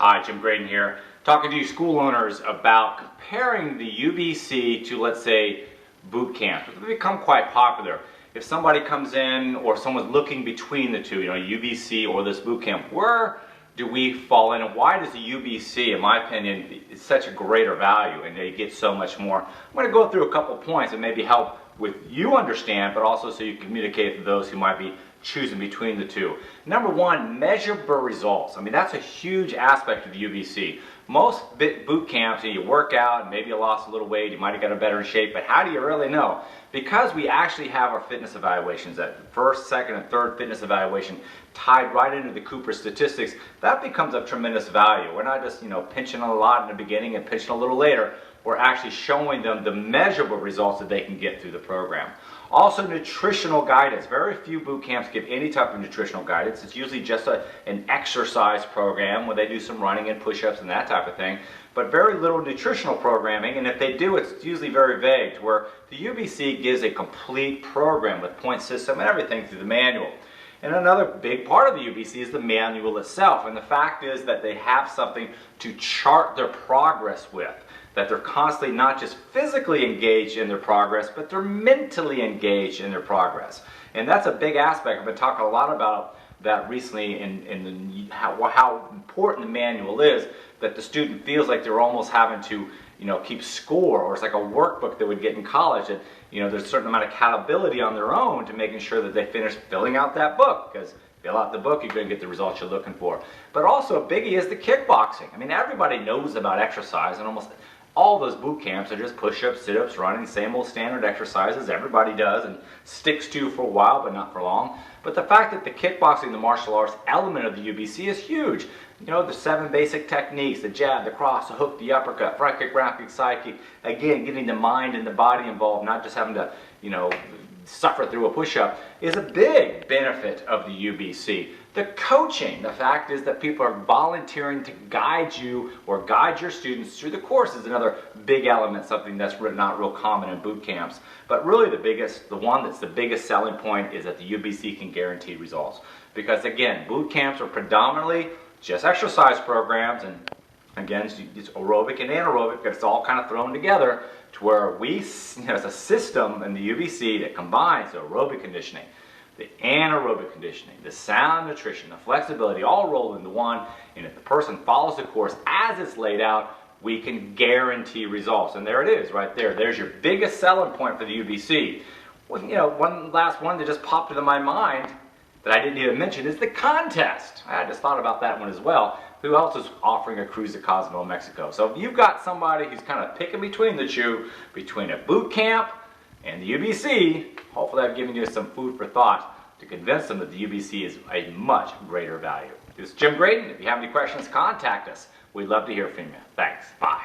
Hi, Jim Graden here, talking to you school owners about comparing the UBC to, let's say, boot camp. It's become quite popular. If somebody comes in or someone's looking between the two, UBC or this boot camp, where do we fall in, and why does the UBC, in my opinion, is such a greater value and they get so much more? I'm going to go through a couple points and maybe help with you understand, but also so you communicate to those who might be choosing between the two. Number one, measurable results. I mean, that's a huge aspect of the UBC. Most boot camps, you work out, and maybe you lost a little weight, you might have got a better shape, but how do you really know? Because we actually have our fitness evaluations, that first, second, and third fitness evaluation tied right into the Cooper statistics, that becomes of tremendous value. We're not just, pinching a lot in the beginning and pinching a little later. We're actually showing them the measurable results that they can get through the program. Also, nutritional guidance. Very few boot camps give any type of nutritional guidance. It's usually just an exercise program where they do some running and push-ups and that type of thing, but very little nutritional programming, and if they do, it's usually very vague, to where the UBC gives a complete program with point system and everything through the manual. And another big part of the UBC is the manual itself, and the fact is that they have something to chart their progress with. That they're constantly not just physically engaged in their progress, but they're mentally engaged in their progress. And that's a big aspect. I've been talking a lot about that recently in how important the manual is, that the student feels like they're almost having to keep score, or it's like a workbook they would get in college, that there's a certain amount of accountability on their own to making sure that they finish filling out that book, because fill out the book, you're going to get the results you're looking for. But also a biggie is the kickboxing. I mean, everybody knows about exercise, and almost all those boot camps are just push-ups, sit-ups, running, same old standard exercises everybody does and sticks to for a while, but not for long. But the fact that the kickboxing, the martial arts element of the UBC is huge. The 7 basic techniques, the jab, the cross, the hook, the uppercut, front kick, ground kick, side kick. Again, getting the mind and the body involved, not just having to, suffer through a push-up, is a big benefit of the UBC. The coaching, the fact is that people are volunteering to guide you or guide your students through the course is another big element, something that's not real common in boot camps. But really the one that's the biggest selling point is that the UBC can guarantee results. Because again, boot camps are predominantly just exercise programs, and again, it's aerobic and anaerobic, but it's all kind of thrown together to where there's a system in the UBC that combines the aerobic conditioning, the anaerobic conditioning, the sound nutrition, the flexibility, all rolled into one. And if the person follows the course as it's laid out, we can guarantee results. And there it is, right there. There's your biggest selling point for the UBC. Well, one last one that just popped into my mind that I didn't even mention is the contest. I just thought about that one as well. Who else is offering a cruise to Cozumel, Mexico? So if you've got somebody who's kind of picking between the two, between a boot camp and the UBC, hopefully I've given you some food for thought to convince them that the UBC is a much greater value. This is Jim Graden. If you have any questions, contact us. We'd love to hear from you. Thanks. Bye.